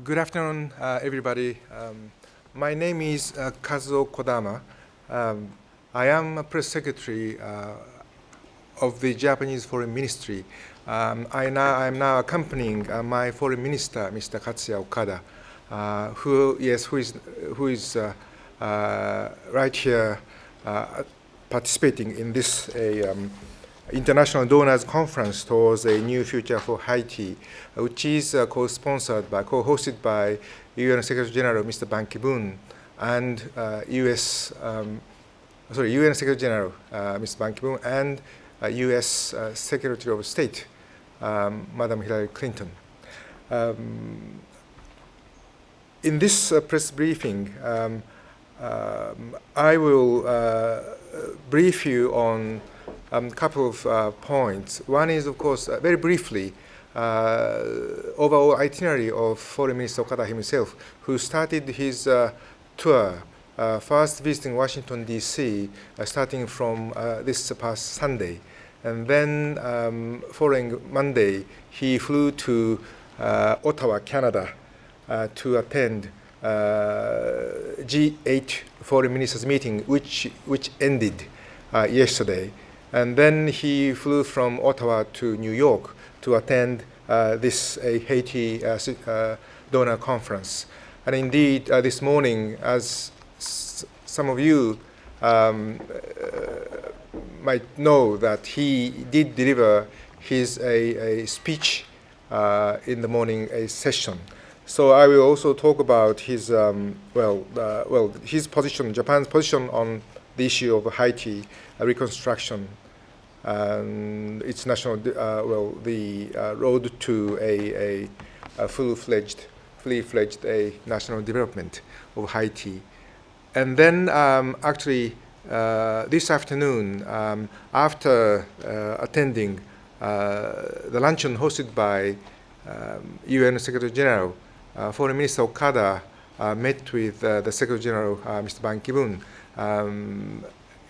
Good afternoon, everybody. My name is Kazuo Kodama. I am a press secretary of the Japanese Foreign Ministry. I am now accompanying my foreign minister, Mr. Katsuya Okada, who is right here participating in this International Donors Conference towards a new future for Haiti, which is co-hosted by UN Secretary General Mr. Ban Ki-moon and UN Secretary General Mr. Ban Ki-moon and U.S. Secretary of State Madam Hillary Clinton. In this press briefing, I will brief you on a couple of points. One is, of course, very briefly, overall itinerary of Foreign Minister Okada himself, who started his tour, first visiting Washington, D.C., starting from this past Sunday. And then, following Monday, he flew to Ottawa, Canada, to attend G8 Foreign Ministers meeting, which ended yesterday. And then he flew from Ottawa to New York to attend this Haiti donor conference. And indeed, this morning, as some of you might know, that he did deliver his a speech in the morning, a session. So I will also talk about his his position, Japan's position on the issue of Haiti reconstruction and its national, road to a fully-fledged national development of Haiti. And then this afternoon, after attending the luncheon hosted by UN Secretary General, Foreign Minister Okada met with the Secretary General, Mr. Ban Ki-moon,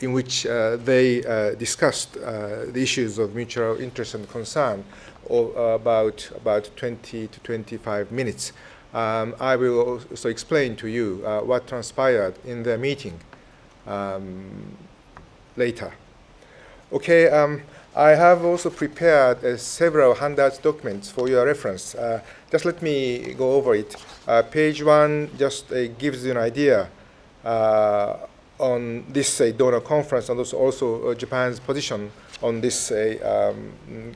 in which they discussed the issues of mutual interest and concern about 20 to 25 minutes. I will also explain to you what transpired in the meeting later. Okay, I have also prepared several handouts documents for your reference. Just let me go over it. Page 1 just gives you an idea on this donor conference, and also Japan's position on this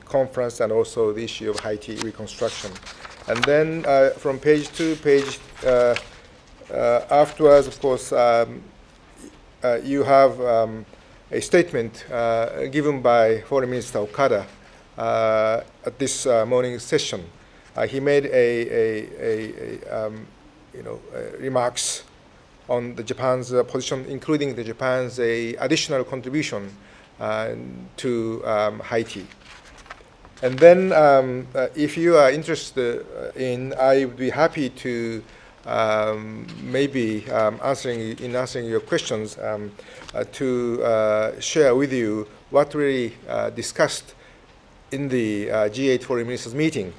conference, and also the issue of Haiti reconstruction. And then from page 2, afterwards, of course, you have a statement given by Foreign Minister Okada at this morning session. He made remarks on the Japan's position, including the Japan's additional contribution to Haiti. And then, if you are interested I would be happy to maybe answering your questions, to share with you what we discussed in the G8 Foreign Ministers meeting.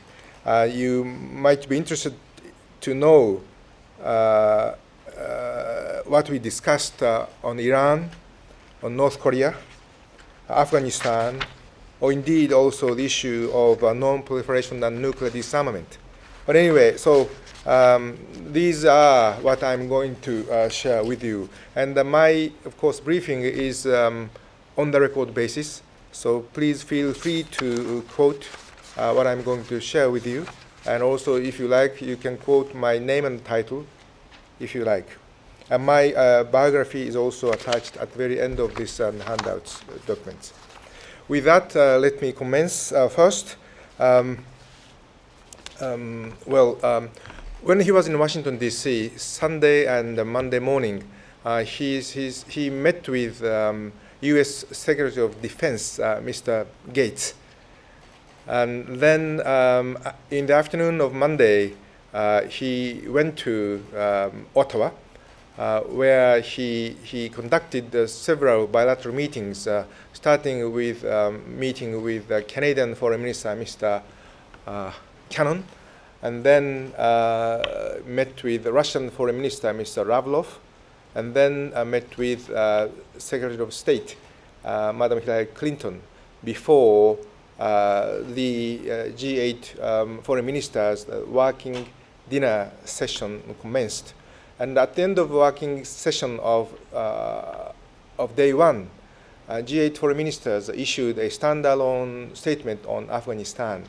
You might be interested to know what we discussed on Iran, on North Korea, Afghanistan, or indeed also the issue of non-proliferation and nuclear disarmament. But anyway, so these are what I'm going to share with you. And my, of course, briefing is on the record basis. So please feel free to quote what I'm going to share with you. And also, if you like, you can quote my name and title, if you like. And my biography is also attached at the very end of this handouts documents. With that, let me commence first. When he was in Washington, D.C., Sunday and Monday morning, he met with U.S. Secretary of Defense, Mr. Gates. And then in the afternoon of Monday, he went to Ottawa, where he conducted several bilateral meetings, starting with meeting with Canadian Foreign Minister Mr. Cannon, and then met with the Russian Foreign Minister, Mr. Lavrov, and then met with Secretary of State, Madam Hillary Clinton, before the G8 foreign ministers' working dinner session commenced. And at the end of the working session of day one, G8 foreign ministers issued a standalone statement on Afghanistan.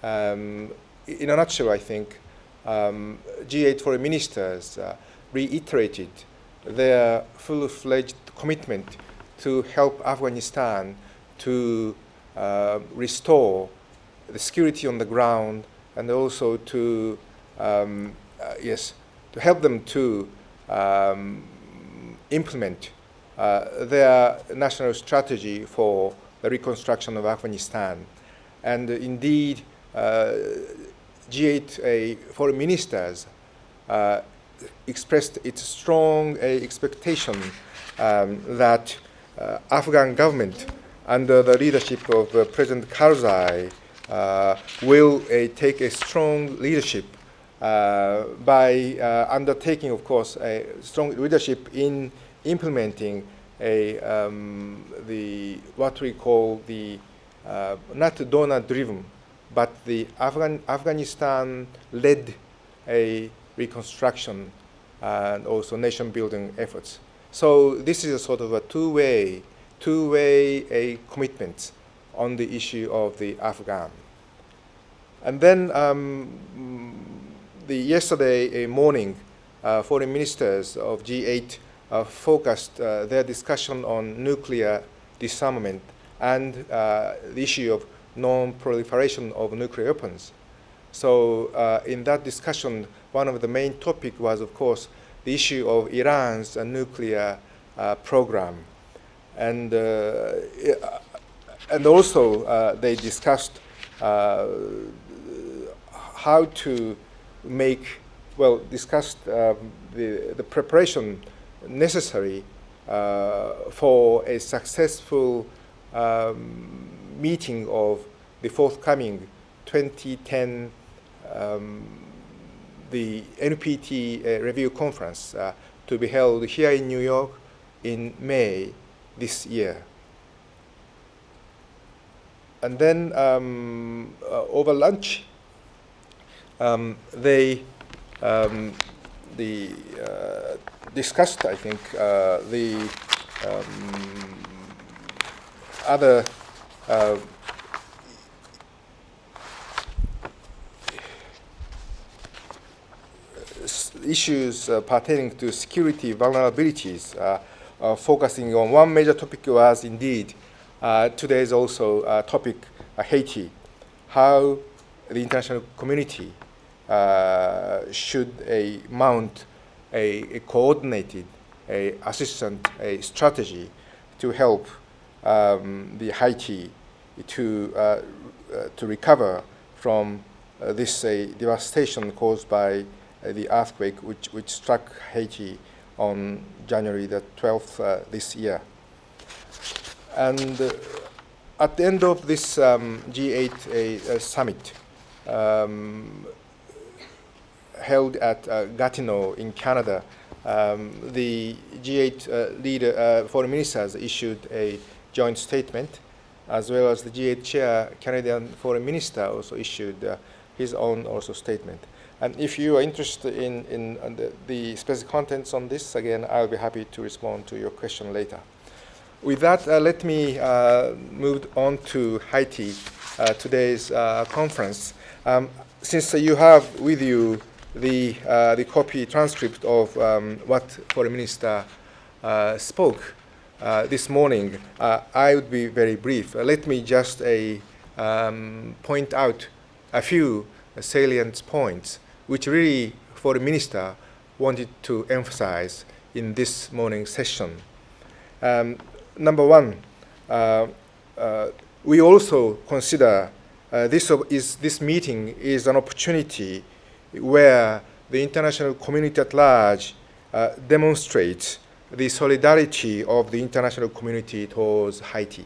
In a nutshell, I think, G8 foreign ministers reiterated their full-fledged commitment to help Afghanistan to restore the security on the ground, and also to to help them to implement their national strategy for the reconstruction of Afghanistan. And indeed, G8 foreign ministers expressed its strong expectation that Afghan government, under the leadership of President Karzai, will take a strong leadership by undertaking, of course, a strong leadership in implementing what we call the not donor-driven, but the Afghanistan-led a reconstruction and also nation-building efforts. So this is a sort of a two-way commitment on the issue of the Afghan. And then yesterday morning, foreign ministers of G8 focused their discussion on nuclear disarmament and the issue of non-proliferation of nuclear weapons. So in that discussion, one of the main topics was, of course, the issue of Iran's nuclear program. And also they discussed how to make, discussed the preparation necessary for a successful meeting of the forthcoming 2010 the NPT review conference to be held here in New York in May this year. And then over lunch, they discussed, I think, the other issues pertaining to security vulnerabilities, focusing on one major topic was indeed today's also topic, Haiti, how the international community should mount a coordinated assistance strategy to help the Haiti to recover from this devastation caused by the earthquake which struck Haiti on January the 12th this year. And at the end of this G8 summit held at Gatineau in Canada, the G8 foreign ministers issued a joint statement, as well as the G8 chair, Canadian foreign minister, also issued his own also statement. And if you are interested in the specific contents on this, again, I'll be happy to respond to your question later. With that, let me move on to Haiti, today's conference. Since you have with you the copy transcript of what Foreign Minister spoke this morning, I would be very brief. Let me just point out a few salient points which really Foreign Minister wanted to emphasize in this morning's session. Number one, we also consider this meeting is an opportunity where the international community at large demonstrates the solidarity of the international community towards Haiti.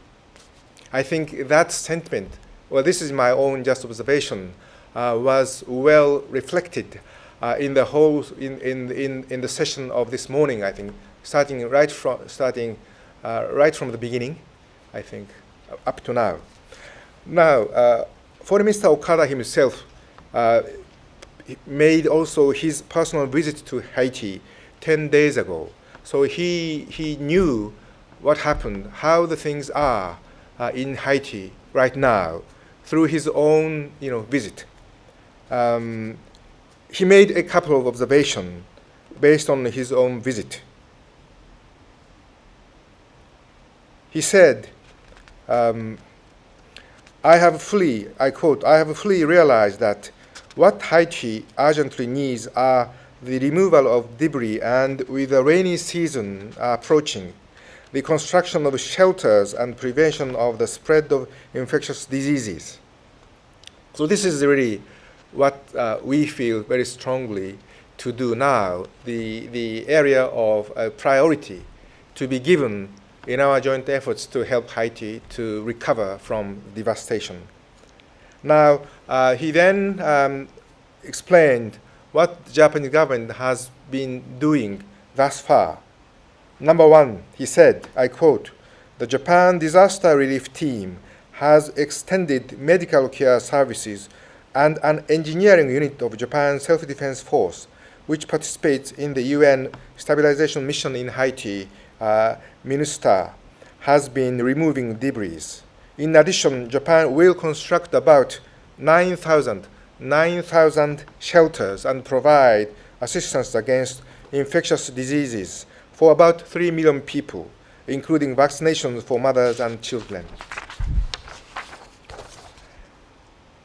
I think that sentiment, well, this is my own just observation, was well reflected in the whole in the session of this morning. I think starting right from the beginning, I think up to now. Now, Foreign Minister Okada himself made also his personal visit to Haiti 10 days ago. So he knew what happened, how the things are in Haiti right now through his own visit. He made a couple of observations based on his own visit. He said, I quote, "I have fully realized that what Haiti urgently needs are the removal of debris, and with the rainy season approaching, the construction of shelters and prevention of the spread of infectious diseases." So this is really what we feel very strongly to do now, the area of priority to be given in our joint efforts to help Haiti to recover from devastation. Now, he then explained what the Japanese government has been doing thus far. Number one, he said, I quote, "The Japan Disaster Relief Team has extended medical care services and an engineering unit of Japan's Self-Defense Force, which participates in the UN Stabilization Mission in Haiti, MINUSTAH, has been removing debris. In addition, Japan will construct about 9,000 shelters and provide assistance against infectious diseases for about 3 million people, including vaccinations for mothers and children."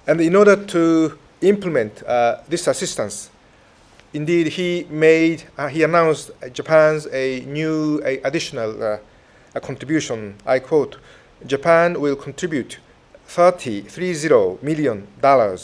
And in order to implement this assistance, indeed, he announced Japan's additional contribution. I quote, "Japan will contribute $30 million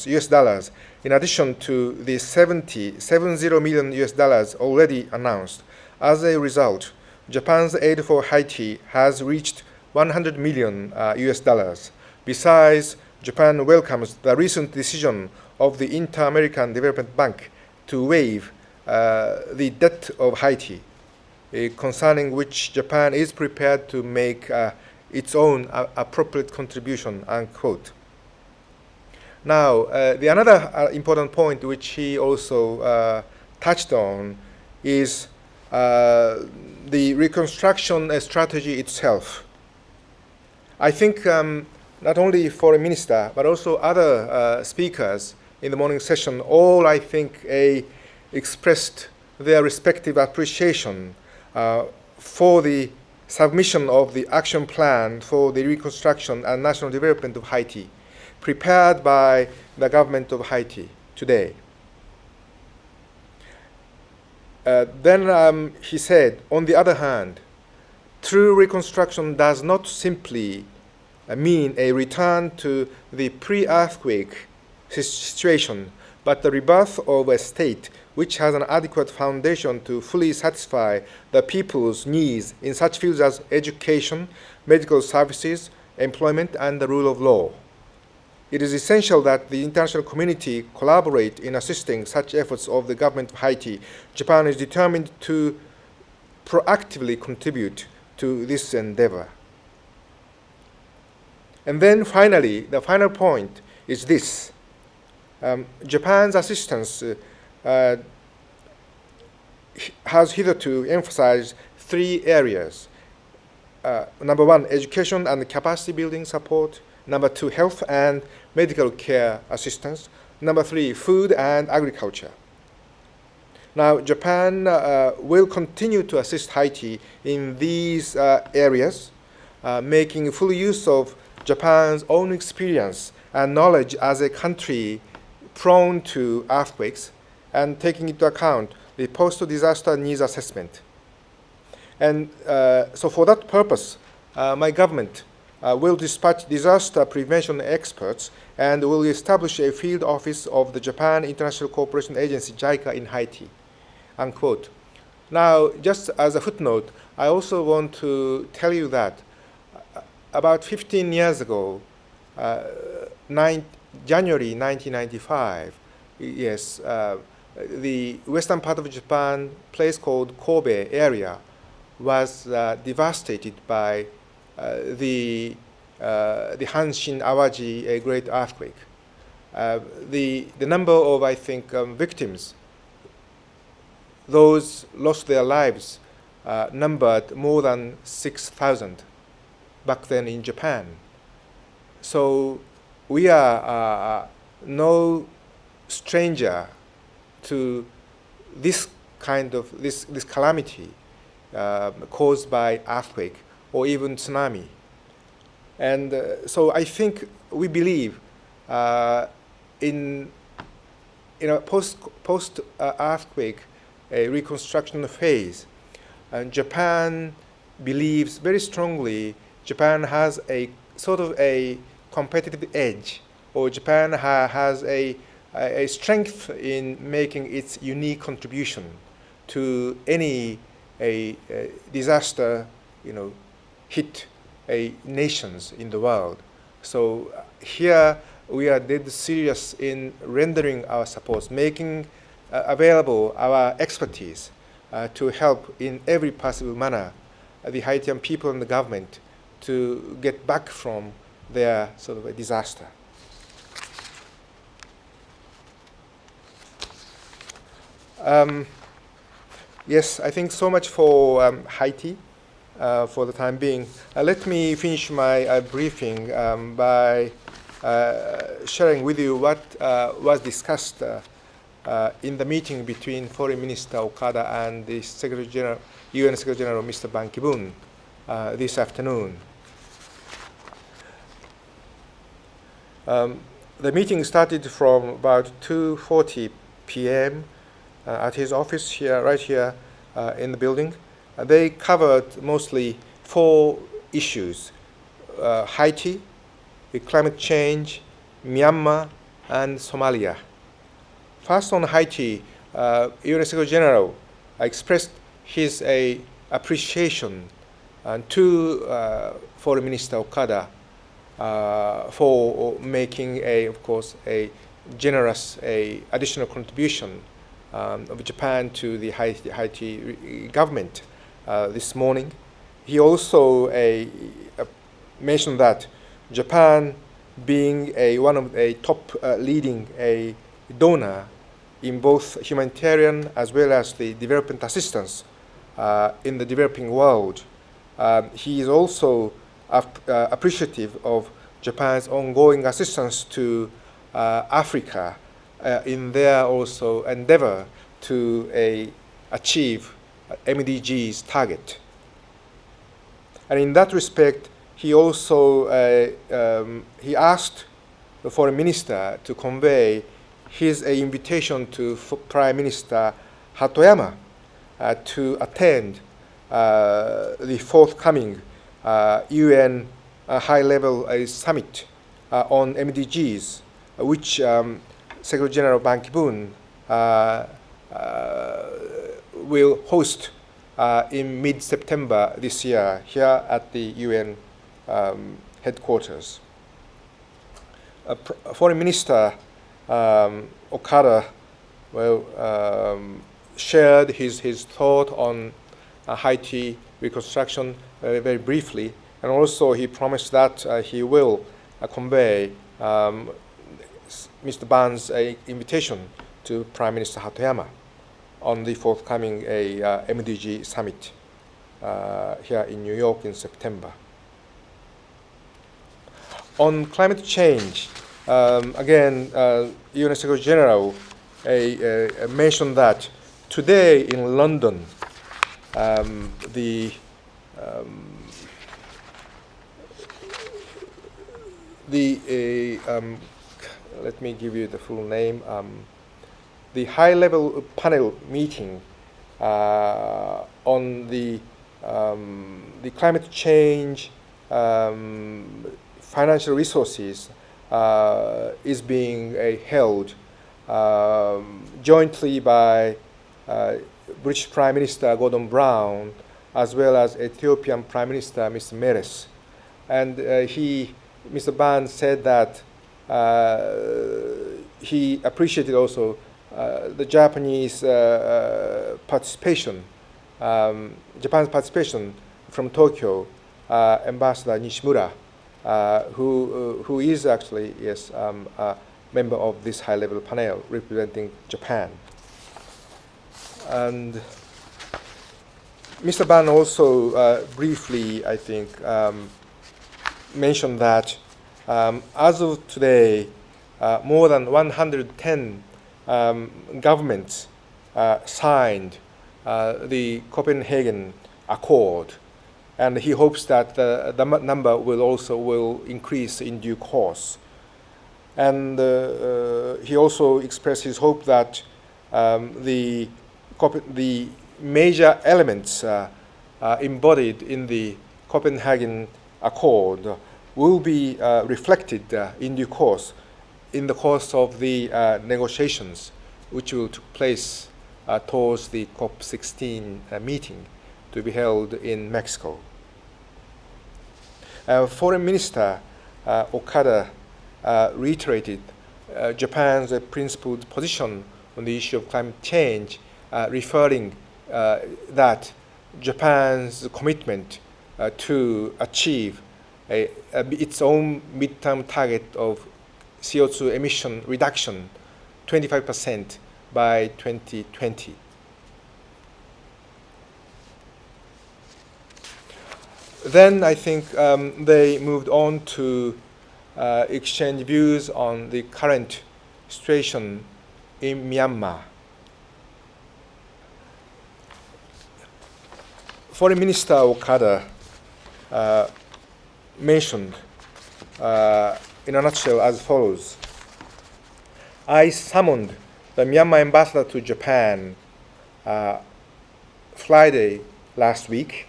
US dollars in addition to the $70 million US dollars already announced. As a result, Japan's aid for Haiti has reached $100 million US dollars. Besides, Japan welcomes the recent decision of the Inter-American Development Bank to waive the debt of Haiti, concerning which Japan is prepared to make its own appropriate contribution," unquote. Now, the another important point which he also touched on is the reconstruction strategy itself. I think not only Foreign Minister, but also other speakers in the morning session, all, I think, expressed their respective appreciation for the submission of the action plan for the reconstruction and national development of Haiti, prepared by the government of Haiti today. Then he said, on the other hand, true reconstruction does not simply mean a return to the pre-earthquake situation, but the rebirth of a state which has an adequate foundation to fully satisfy the people's needs in such fields as education, medical services, employment, and the rule of law. It is essential that the international community collaborate in assisting such efforts of the government of Haiti. Japan is determined to proactively contribute to this endeavor. And then finally, the final point is this. Japan's assistance has hitherto emphasized 3 areas. Number 1, education and capacity building support. Number 2, health and medical care assistance. Number 3, food and agriculture. Now, Japan will continue to assist Haiti in these areas, making full use of Japan's own experience and knowledge as a country prone to earthquakes, and taking into account the post-disaster needs assessment. And so for that purpose, my government will dispatch disaster prevention experts and will establish a field office of the Japan International Cooperation Agency, JICA, in Haiti, unquote. Now, just as a footnote, I also want to tell you that about 15 years ago, January 1995, yes, the western part of Japan, place called Kobe area, was devastated by the Hanshin Awaji, a great earthquake. The number of, I think, victims, those lost their lives, numbered more than 6,000 back then in Japan. So we are no stranger to this kind of this calamity caused by earthquake or even tsunami. And so I think we believe in a post earthquake reconstruction phase, and Japan believes very strongly Japan has a sort of a competitive edge, or Japan has a strength in making its unique contribution to any disaster, hit nations in the world. So here we are dead serious in rendering our support, making available our expertise to help in every possible manner the Haitian people and the government to get back from their sort of a disaster. Yes, I think so much for Haiti for the time being. Let me finish my briefing by sharing with you what was discussed in the meeting between Foreign Minister Okada and the Secretary General, UN Secretary General Mr. Ban Ki-moon this afternoon. The meeting started from about 2:40 p.m. At his office here, right here in the building. They covered mostly 4 issues: Haiti, climate change, Myanmar, and Somalia. First, on Haiti, UN Secretary General expressed his appreciation to Foreign Minister Okada for making of course, a generous additional contribution of Japan to the Haiti government this morning. He also mentioned that Japan, being one of the top leading donor in both humanitarian as well as the development assistance in the developing world, he is also appreciative of Japan's ongoing assistance to Africa in their also endeavor to achieve MDG's target. And in that respect, he also he asked the foreign minister to convey his invitation to Prime Minister Hatoyama to attend the forthcoming UN high-level summit on MDGs, which Secretary General Ban Ki-moon will host in mid-September this year here at the UN headquarters. Foreign Minister Okada shared his thought on Haiti reconstruction very briefly, and also he promised that he will convey Mr. Ban's invitation to Prime Minister Hatoyama on the forthcoming MDG summit here in New York in September. On climate change, again, UN Secretary General mentioned that today in London, let me give you the full name. The high-level panel meeting on the climate change financial resources is being held jointly by British Prime Minister Gordon Brown as well as Ethiopian Prime Minister Mr. Meles. And Mr. Ban said that he appreciated also the Japanese participation, Japan's participation from Tokyo, Ambassador Nishimura, who is actually, yes, a member of this high-level panel representing Japan. And Mr. Ban also briefly, I think, mentioned that as of today, more than 110 governments signed the Copenhagen Accord, and he hopes that the number will increase in due course. And he also expressed his hope that the major elements embodied in the Copenhagen Accord will be reflected in due course in the course of the negotiations which will take place towards the COP16 meeting to be held in Mexico. Foreign Minister Okada reiterated Japan's principled position on the issue of climate change, referring that Japan's commitment to achieve its own midterm target of CO2 emission reduction 25% by 2020. Then I think they moved on to exchange views on the current situation in Myanmar. Foreign Minister Okada mentioned in a nutshell as follows: I summoned the Myanmar ambassador to Japan Friday last week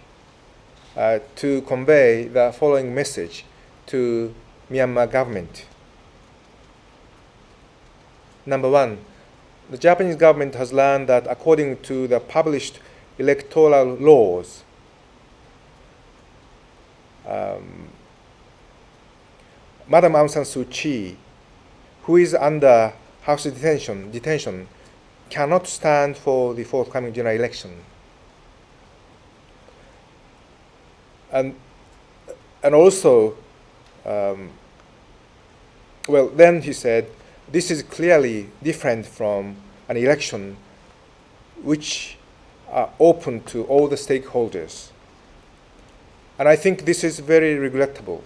to convey the following message to Myanmar government. Number one, the Japanese government has learned that according to the published electoral laws, Madam Aung San Suu Kyi, who is under house detention, cannot stand for the forthcoming general election. And also, well, then he said, this is clearly different from an election which are open to all the stakeholders. And I think this is very regrettable.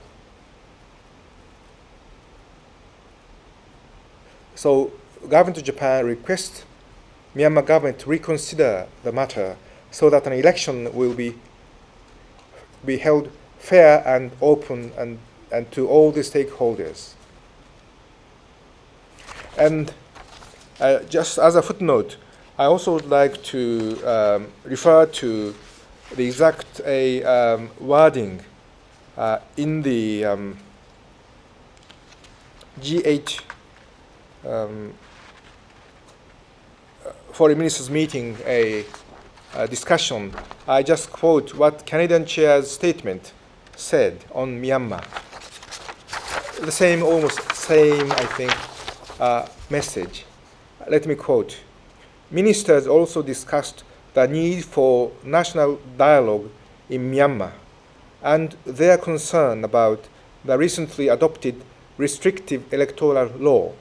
So, government of Japan requests Myanmar government to reconsider the matter so that an election will be held fair and open and to all the stakeholders. And just as a footnote, I also would like to refer to the exact wording in the G8 foreign ministers meeting a discussion. I just quote what Canadian chair's statement said on Myanmar. The same, almost same, I think, message. Let me quote. Ministers also discussed the need for national dialogue in Myanmar and their concern about the recently adopted restrictive electoral law.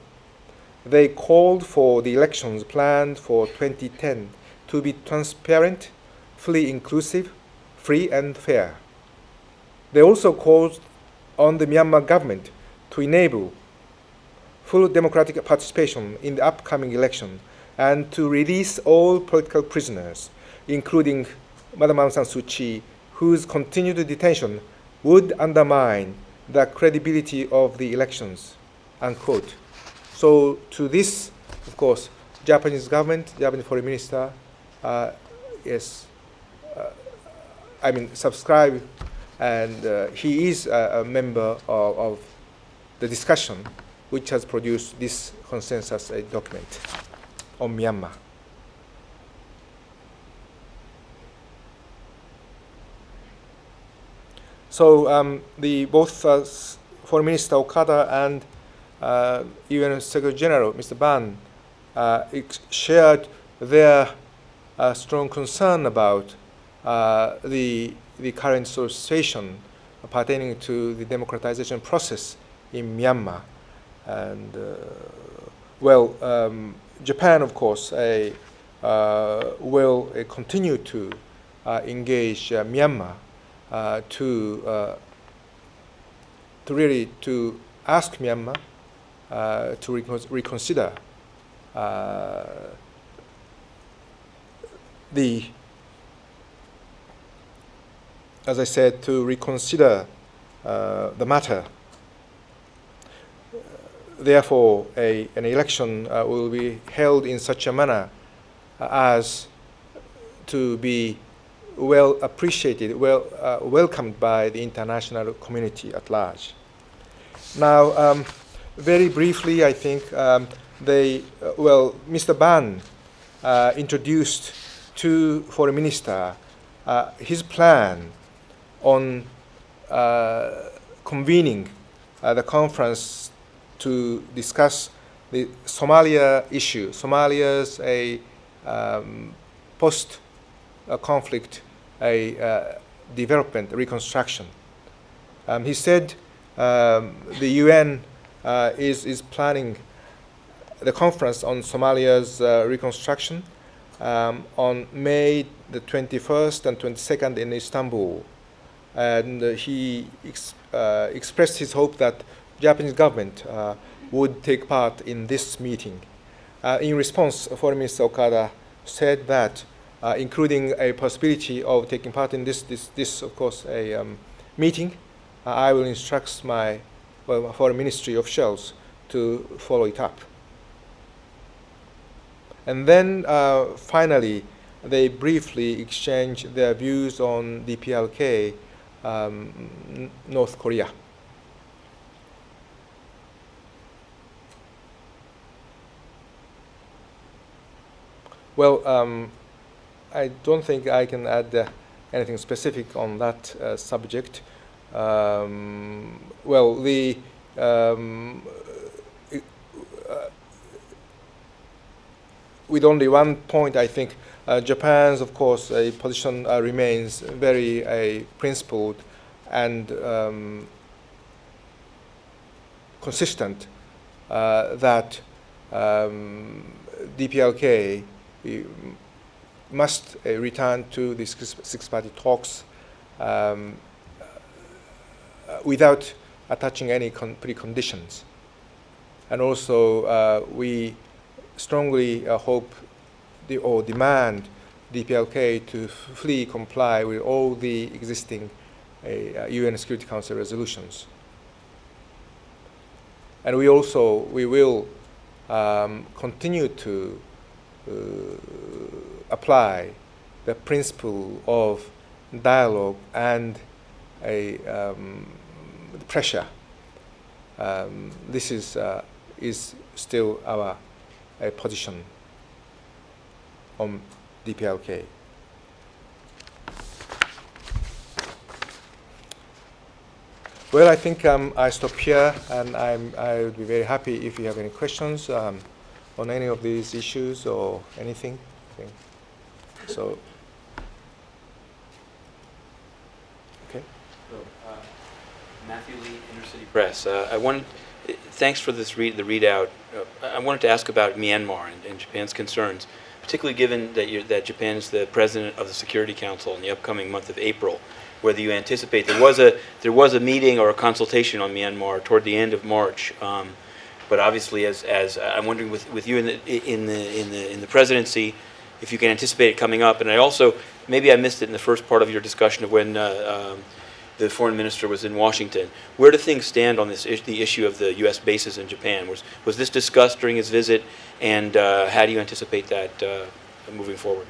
They called for the elections planned for 2010 to be transparent, fully inclusive, free and fair. They also called on the Myanmar government to enable full democratic participation in the upcoming election and to release all political prisoners, including Madam Aung San Suu Kyi, whose continued detention would undermine the credibility of the elections, unquote. So to this, of course, Japanese government, Japanese foreign minister, subscribe, and he is a member of the discussion which has produced this consensus document on Myanmar. So both Foreign Minister Okada and UN Secretary General, Mr. Ban, shared their strong concern about the current situation pertaining to the democratization process in Myanmar. And Japan, of course, will continue to engage Myanmar to really to ask Myanmar to reconsider as I said, to reconsider the matter. Therefore, an election will be held in such a manner as to be well appreciated, welcomed by the international community at large. Now, very briefly, I think Mr. Ban introduced to Foreign Minister his plan on convening the conference to discuss the Somalia issue, Somalia's post-conflict development, reconstruction. He said the UN is planning the conference on Somalia's reconstruction on May the 21st and 22nd in Istanbul. And he expressed his hope that Japanese government would take part in this meeting. In response, Foreign Minister Okada said that, including a possibility of taking part in this of course, a meeting, I will instruct my Foreign Ministry officials to follow it up. And then finally, they briefly exchanged their views on DPLK, North Korea. Well, I don't think I can add anything specific on that subject. With only one point, I think Japan's, of course, position remains very principled and consistent that DPLK must return to the six-party talks without attaching any preconditions. And also, we strongly hope or demand DPLK to fully comply with all the existing UN Security Council resolutions. And we will continue to apply the principle of dialogue and pressure. This is still our position on DPLK. Well, I think I stop here, and I would be very happy if you have any questions on any of these issues or anything. So, okay. So, Matthew Lee, Intercity Press. Thanks for this the readout. I wanted to ask about Myanmar and Japan's concerns, particularly given that Japan is the president of the Security Council in the upcoming month of April. Whether you anticipate there was a meeting or a consultation on Myanmar toward the end of March, but obviously, as I'm wondering with you in the presidency, if you can anticipate it coming up. And maybe I missed it in the first part of your discussion of when the foreign minister was in Washington. Where do things stand on the issue of the U.S. bases in Japan? Was this discussed during his visit, and how do you anticipate that moving forward?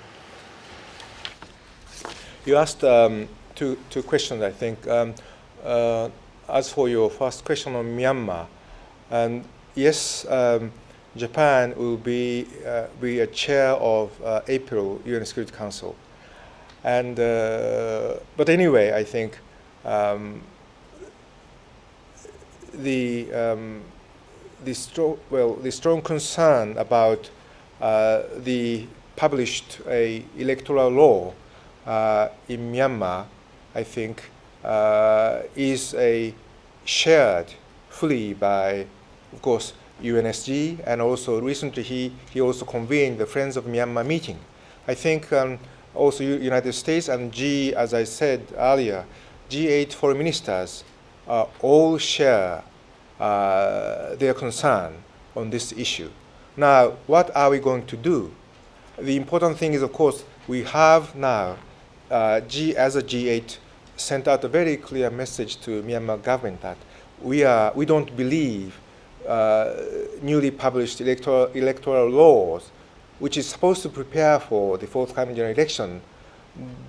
You asked two questions, I think. As for your first question on Myanmar, and yes, Japan will be a chair of April UN Security Council, and but anyway, I think the strong concern about the published electoral law in Myanmar, I think, is shared fully by, of course, UNSG, and also recently he also convened the Friends of Myanmar meeting. I think also United States and as I said earlier, G8 foreign ministers all share their concern on this issue. Now, what are we going to do? The important thing is, of course, we have now, as a G8, sent out a very clear message to Myanmar government that we don't believe newly published electoral laws, which is supposed to prepare for the forthcoming general election,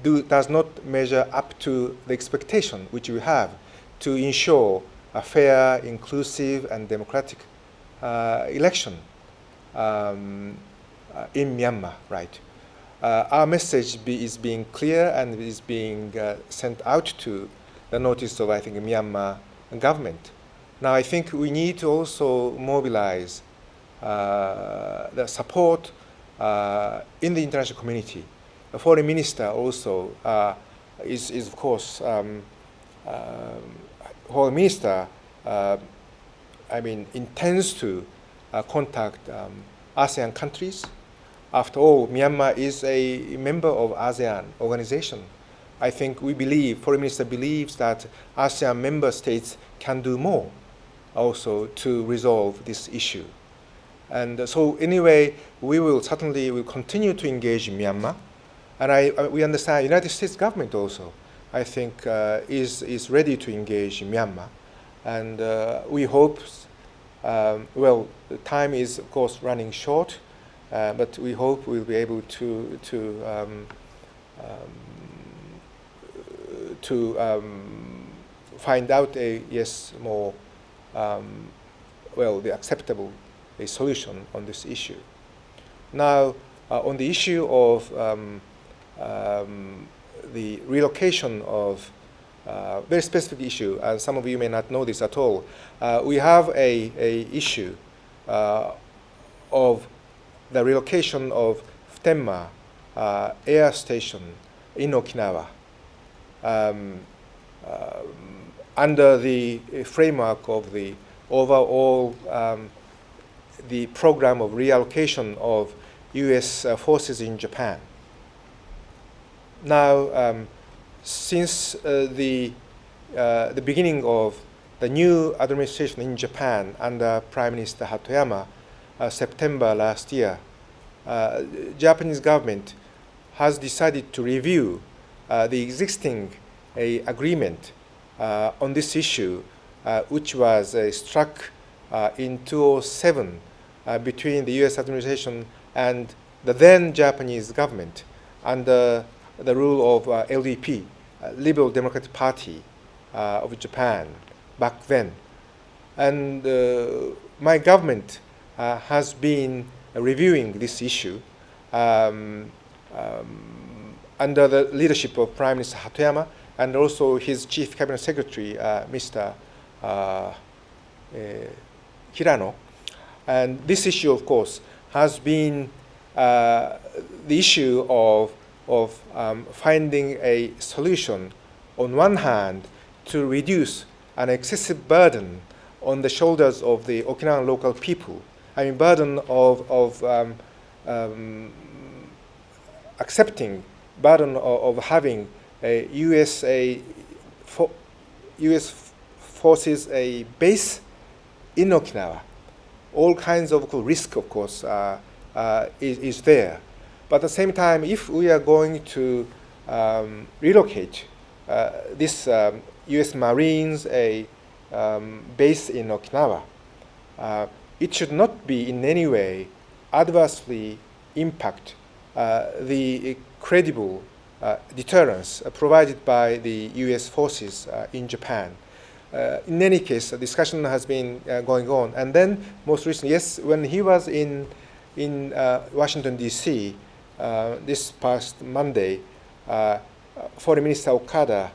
does not measure up to the expectation which we have to ensure a fair, inclusive, and democratic election in Myanmar, right? Our message is being clear and is being sent out to the notice of, I think, Myanmar government. Now, I think we need to also mobilize the support in the international community. The foreign minister also is of course, foreign minister, intends to contact ASEAN countries. After all, Myanmar is a member of ASEAN organization. I think foreign minister believes that ASEAN member states can do more also to resolve this issue. And so anyway, we will continue to engage in Myanmar. And we understand United States government also, I think, is ready to engage in Myanmar. And we hope, the time is, of course, running short, but we hope we'll be able to find out the acceptable solution on this issue. Now, on the issue of the relocation of very specific issue, and some of you may not know this at all. We have a issue of the relocation of Phtenma Air Station in Okinawa under the framework of the overall the program of reallocation of U.S. Forces in Japan. Now, since the beginning of the new administration in Japan under Prime Minister Hatoyama, September last year, Japanese government has decided to review the existing agreement on this issue, which was struck in 2007 between the U.S. administration and the then Japanese government under the rule of LDP, Liberal Democratic Party of Japan back then. And my government has been reviewing this issue under the leadership of Prime Minister Hatoyama and also his Chief Cabinet Secretary, Mr. Hirano. And this issue, of course, has been the issue of finding a solution, on one hand, to reduce an excessive burden on the shoulders of the Okinawan local people. I mean, burden of accepting, burden of having a U.S. forces a base in Okinawa. All kinds of risk, of course, is there. But at the same time, if we are going to relocate this U.S. Marines base in Okinawa, it should not be in any way adversely impact the credible deterrence provided by the U.S. forces in Japan. In any case, a discussion has been going on. And then, most recently, yes, when he was in Washington, D.C., this past Monday, Foreign Minister Okada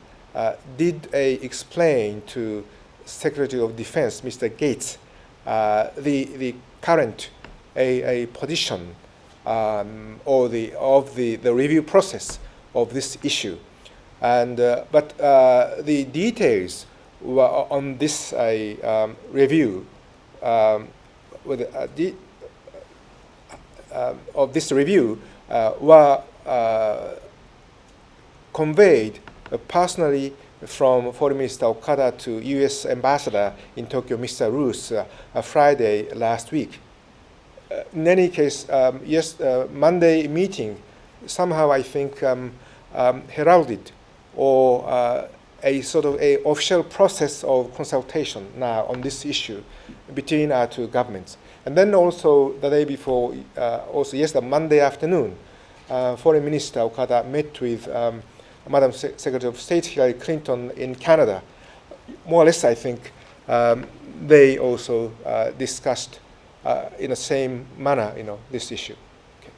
did explain to Secretary of Defense, Mr. Gates, the current a position or the review process of this issue, and but the details on this review of this review were conveyed personally from Foreign Minister Okada to U.S. Ambassador in Tokyo, Mr. Roos, Friday last week. In any case, yes, Monday meeting somehow I think heralded or a sort of a official process of consultation now on this issue between our two governments. And then also the day before, also yesterday, Monday afternoon, Foreign Minister Okada met with Madam Secretary of State Hillary Clinton in Canada. More or less, I think, they also discussed in the same manner, this issue. Okay.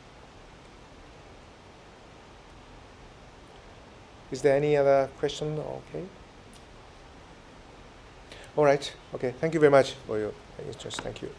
Is there any other question? Okay. All right. Okay. Thank you very much for your interest. Thank you.